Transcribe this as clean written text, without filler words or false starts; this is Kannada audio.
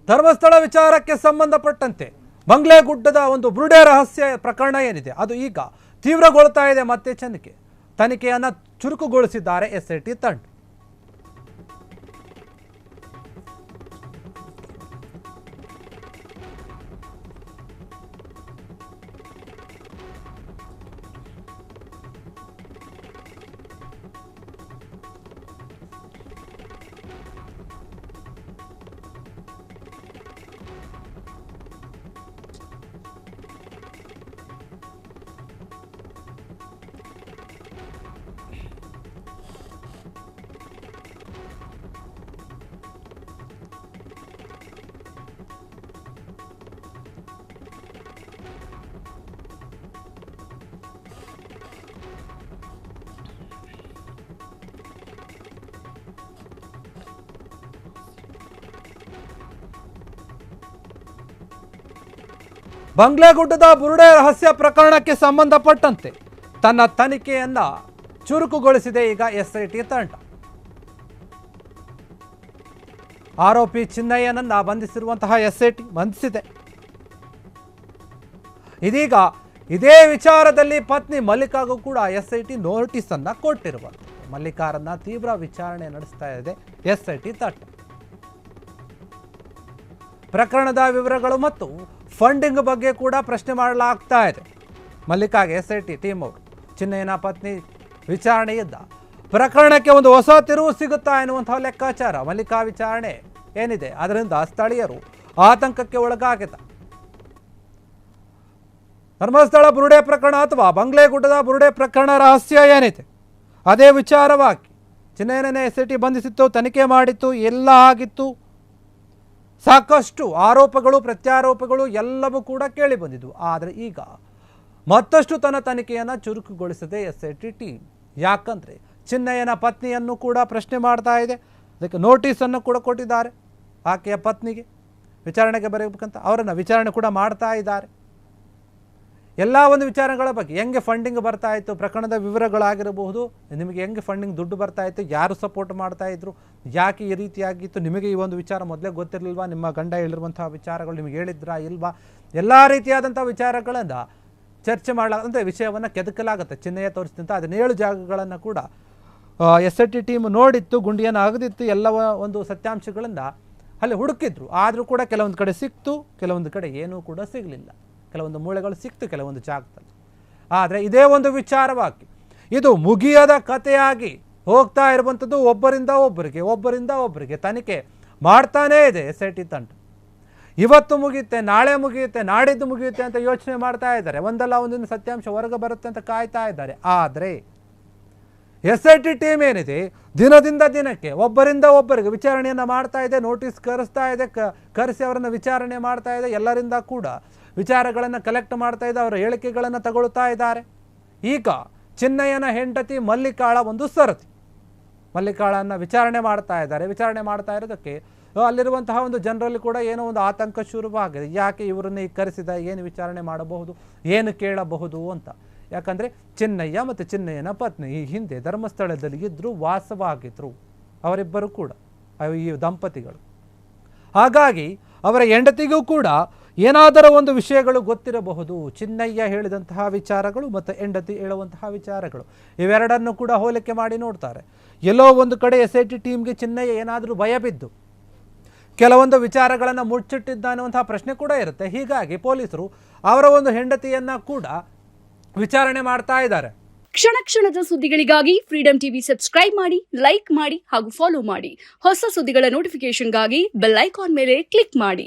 ಧರ್ಮಸ್ಥಳ ವಿಚಾರಕ್ಕೆ ಸಂಬಂಧಪಟ್ಟಂತೆ ಮಂಗಳೇಗುಡ್ಡದ ಒಂದು ಬುರುಡೆ ರಹಸ್ಯ ಪ್ರಕರಣ ಏನಿದೆ ಅದು ಈಗ ತೀವ್ರಗೊಳ್ತಾ ಇದೆ. ಮತ್ತೆ ತನಿಖೆಯನ್ನು ಚುರುಕುಗೊಳಿಸಿದ್ದಾರೆ ಎಸ್ಐಟಿ ತಂಡ. ಮಂಗಳೇಗುಡ್ಡದ ಬುರುಡೆ ರಹಸ್ಯ ಪ್ರಕರಣಕ್ಕೆ ಸಂಬಂಧಪಟ್ಟಂತೆ ತನ್ನ ತನಿಖೆಯನ್ನ ಚುರುಕುಗೊಳಿಸಿದೆ ಈಗ ಎಸ್ಐಟಿ ತಂಡ. ಆರೋಪಿ ಚಿನ್ನಯ್ಯನನ್ನ ಬಂಧಿಸಿರುವಂತಹ ಎಸ್ಐಟಿ ಬಂಧಿಸಿದೆ. ಇದೀಗ ಇದೇ ವಿಚಾರದಲ್ಲಿ ಪತ್ನಿ ಮಲ್ಲಿಕಾಗೂ ಕೂಡ ಎಸ್ಐಟಿ ನೋಟಿಸ್ ಅನ್ನ ಕೊಟ್ಟಿರುವಂಥದ್ದು. ಮಲ್ಲಿಕಾರನ್ನ ತೀವ್ರ ವಿಚಾರಣೆ ನಡೆಸ್ತಾ ಇದೆ ಎಸ್ಐಟಿ ತಂಡ. ಪ್ರಕರಣದ ವಿವರಗಳು ಮತ್ತು ಫಂಡಿಂಗ್ ಬಗ್ಗೆ ಕೂಡ ಪ್ರಶ್ನೆ ಮಾಡಲಾಗ್ತಾ ಇದೆ. ಮಲ್ಲಿಕಾಗೆ ಎಸ್ಐಟಿ ಟೀಮ್ ಅವರು ಚಿನ್ನಯ್ಯನ ಪತ್ನಿ ವಿಚಾರಣೆಯಿಂದ ಪ್ರಕರಣಕ್ಕೆ ಒಂದು ಹೊಸ ತಿರುವು ಸಿಗುತ್ತಾ ಎನ್ನುವಂತಹ ಲೆಕ್ಕಾಚಾರ. ಮಲ್ಲಿಕಾ ವಿಚಾರಣೆ ಏನಿದೆ ಅದರಿಂದ ಸ್ಥಳೀಯರು ಆತಂಕಕ್ಕೆ ಒಳಗಾಗಿದ್ದಾರೆ. ಧರ್ಮಸ್ಥಳ ಬುರುಡೆ ಪ್ರಕರಣ ಅಥವಾ ಮಂಗಳೇಗುಡ್ಡದ ಬುರುಡೆ ಪ್ರಕರಣ ರಹಸ್ಯ ಏನಿದೆ ಅದೇ ವಿಚಾರವಾಗಿ ಚಿನ್ನಯ್ಯನನ್ನೇ ಎಸ್ಐಟಿ ಬಂಧಿಸಿತ್ತು, ತನಿಖೆ ಮಾಡಿತ್ತು, ಎಲ್ಲ ಆಗಿತ್ತು. ಸಾಕಷ್ಟು ಆರೋಪಗಳು ಪ್ರತ್ಯಾರೋಪಗಳು ಎಲ್ಲವೂ ಕೂಡ ಕೇಳಿ ಬಂದಿದ್ವು. ಆದರೆ ಈಗ ಮತ್ತಷ್ಟು ತನ್ನ ತನಿಖೆಯನ್ನು ಚುರುಕುಗೊಳಿಸಿದೆ ಎಸ್ಐಟಿ ಟೀಮ್. ಯಾಕಂದರೆ ಚಿನ್ನಯ್ಯನ ಪತ್ನಿಯನ್ನು ಕೂಡ ಪ್ರಶ್ನೆ ಮಾಡ್ತಾ ಇದೆ. ಅದಕ್ಕೆ ನೋಟಿಸನ್ನು ಕೂಡ ಕೊಟ್ಟಿದ್ದಾರೆ. ಆಕೆಯ ಪತ್ನಿಗೆ ವಿಚಾರಣೆಗೆ ಬರಬೇಕಂತ ಅವರನ್ನು ವಿಚಾರಣೆ ಕೂಡ ಮಾಡ್ತಾ ಇದ್ದಾರೆ. ಎಲ್ಲ ಒಂದು ವಿಚಾರಗಳ ಬಗ್ಗೆ ಹೆಂಗೆ ಫಂಡಿಂಗ್ ಬರ್ತಾ ಇತ್ತು, ಪ್ರಕರಣದ ವಿವರಗಳಾಗಿರಬಹುದು, ನಿಮಗೆ ಹೆಂಗೆ ಫಂಡಿಂಗ್ ದುಡ್ಡು ಬರ್ತಾ ಇತ್ತು, ಯಾರು ಸಪೋರ್ಟ್ ಮಾಡ್ತಾ ಇದ್ರು, ಯಾಕೆ ಈ ರೀತಿಯಾಗಿತ್ತು, ನಿಮಗೆ ಈ ಒಂದು ವಿಚಾರ ಮೊದಲೇ ಗೊತ್ತಿರಲಿಲ್ವಾ, ನಿಮ್ಮ ಗಂಡ ಹೇಳಿರುವಂತಹ ವಿಚಾರಗಳು ನಿಮಗೆ ಹೇಳಿದ್ರಾ ಇಲ್ವಾ, ಎಲ್ಲ ರೀತಿಯಾದಂಥ ವಿಚಾರಗಳನ್ನು ಚರ್ಚೆ ಮಾಡಲಾಗಂಥ ವಿಷಯವನ್ನು ಕೆದಕಲಾಗುತ್ತೆ. ಚಿನ್ನಯ್ಯ ತೋರಿಸಿದಂಥ 17 ಜಾಗಗಳನ್ನು ಕೂಡ ಎಸ್ಐಟಿ ಟೀಮ್ ನೋಡಿತ್ತು, ಗುಂಡಿಯನ್ನು ಅಗದಿತ್ತು, ಎಲ್ಲ ಒಂದು ಸತ್ಯಾಂಶಗಳನ್ನು ಅಲ್ಲಿ ಹುಡುಕಿದ್ರು. ಆದರೂ ಕೂಡ ಕೆಲವೊಂದು ಕಡೆ ಸಿಕ್ತು, ಕೆಲವೊಂದು ಕಡೆ ಏನೂ ಕೂಡ ಸಿಗಲಿಲ್ಲ. ಕೆಲವೊಂದು ಮೂಳೆಗಳು ಸಿಕ್ತು ಕೆಲವೊಂದು ಜಾಗದಲ್ಲಿ. ಆದರೆ ಇದೇ ಒಂದು ವಿಚಾರವಾಗಿ ಇದು ಮುಗಿಯದ ಕಥೆಯಾಗಿ ಹೋಗ್ತಾ ಇರುವಂಥದ್ದು. ಒಬ್ಬರಿಂದ ಒಬ್ಬರಿಗೆ ತನಿಖೆ ಮಾಡ್ತಾನೇ ಇದೆ ಎಸ್ಐಟಿ ತಂಡ. ಇವತ್ತು ಮುಗಿಯುತ್ತೆ, ನಾಳೆ ಮುಗಿಯುತ್ತೆ, ನಾಡಿದ್ದು ಮುಗಿಯುತ್ತೆ ಅಂತ ಯೋಚನೆ ಮಾಡ್ತಾ ಇದ್ದಾರೆ. ಒಂದಲ್ಲ ಒಂದಿನ ಸತ್ಯಾಂಶ ಹೊರಗೆ ಬರುತ್ತೆ ಅಂತ ಕಾಯ್ತಾ ಇದ್ದಾರೆ. ಆದರೆ ಎಸ್ಐಟಿ ಟೀಮ್ ಏನಿದೆ ದಿನದಿಂದ ದಿನಕ್ಕೆ ಒಬ್ಬರಿಂದ ಒಬ್ಬರಿಗೆ ವಿಚಾರಣೆಯನ್ನು ಮಾಡ್ತಾ ಇದೆ, ನೋಟಿಸ್ ಕರೆಸ್ತಾ ಇದೆ, ಕರೆಸಿ ಅವರನ್ನು ವಿಚಾರಣೆ ಮಾಡ್ತಾ ಇದೆ. ಎಲ್ಲರಿಂದ ಕೂಡ ವಿಚಾರಗಳನ್ನು ಕಲೆಕ್ಟ್ ಮಾಡ್ತಾ ಇದೆ, ಅವರ ಹೇಳಿಕೆಗಳನ್ನು ತಗೊಳ್ತಾ ಇದ್ದಾರೆ. ಈಗ ಚಿನ್ನಯ್ಯನ ಹೆಂಡತಿ ಮಲ್ಲಿಕಾಳ ಒಂದು ಸರತಿ, ಮಲ್ಲಿಕಾಳನ್ನು ವಿಚಾರಣೆ ಮಾಡ್ತಾ ಇದ್ದಾರೆ. ವಿಚಾರಣೆ ಮಾಡ್ತಾ ಇರೋದಕ್ಕೆ ಅಲ್ಲಿರುವಂತಹ ಒಂದು ಜನರಲ್ಲಿ ಕೂಡ ಏನೋ ಒಂದು ಆತಂಕ ಶುರುವಾಗಿದೆ. ಯಾಕೆ ಇವರನ್ನು ಈಗ ಕರೆಸಿದ, ಏನು ವಿಚಾರಣೆ ಮಾಡಬಹುದು, ಏನು ಕೇಳಬಹುದು ಅಂತ. ಯಾಕಂದರೆ ಚಿನ್ನಯ್ಯ ಮತ್ತು ಚಿನ್ನಯ್ಯನ ಪತ್ನಿ ಈ ಹಿಂದೆ ಧರ್ಮಸ್ಥಳದಲ್ಲಿ ಇದ್ದರು, ವಾಸವಾಗಿದ್ದರು ಅವರಿಬ್ಬರು ಕೂಡ, ಈ ದಂಪತಿಗಳು. ಹಾಗಾಗಿ ಅವರ ಹೆಂಡತಿಗೂ ಕೂಡ ಏನಾದರೂ ಒಂದು ವಿಷಯಗಳು ಗೊತ್ತಿರಬಹುದು. ಚಿನ್ನಯ್ಯ ಹೇಳಿದಂತಹ ವಿಚಾರಗಳು ಮತ್ತು ಹೆಂಡತಿ ಹೇಳುವಂತಹ ವಿಚಾರಗಳು ಇವೆರಡನ್ನು ಕೂಡ ಹೋಲಿಕೆ ಮಾಡಿ ನೋಡ್ತಾರೆ. ಎಲ್ಲೋ ಒಂದು ಕಡೆ ಎಸ್ಐಟಿ ಟೀಮ್ಗೆ ಚಿನ್ನಯ್ಯ ಏನಾದರೂ ಭಯ ಬಿದ್ದು ಕೆಲವೊಂದು ವಿಚಾರಗಳನ್ನು ಮುಚ್ಚಿಟ್ಟಿದ್ದ ಅನ್ನುವಂತಹ ಪ್ರಶ್ನೆ ಕೂಡ ಇರುತ್ತೆ. ಹೀಗಾಗಿ ಪೊಲೀಸರು ಅವರ ಒಂದು ಹೆಂಡತಿಯನ್ನು ಕೂಡ ವಿಚಾರಣೆ ಮಾಡ್ತಾ ಇದ್ದಾರೆ. ಕ್ಷಣ ಕ್ಷಣದ ಸುದ್ದಿಗಳಿಗಾಗಿ ಫ್ರೀಡಂ ಟಿವಿ ಸಬ್ಸ್ಕ್ರೈಬ್ ಮಾಡಿ, ಲೈಕ್ ಮಾಡಿ ಹಾಗೂ ಫಾಲೋ ಮಾಡಿ. ಹೊಸ ಸುದ್ದಿಗಳ ನೋಟಿಫಿಕೇಶನ್ಗಾಗಿ ಬೆಲ್ ಐಕಾನ್ ಮೇಲೆ ಕ್ಲಿಕ್ ಮಾಡಿ.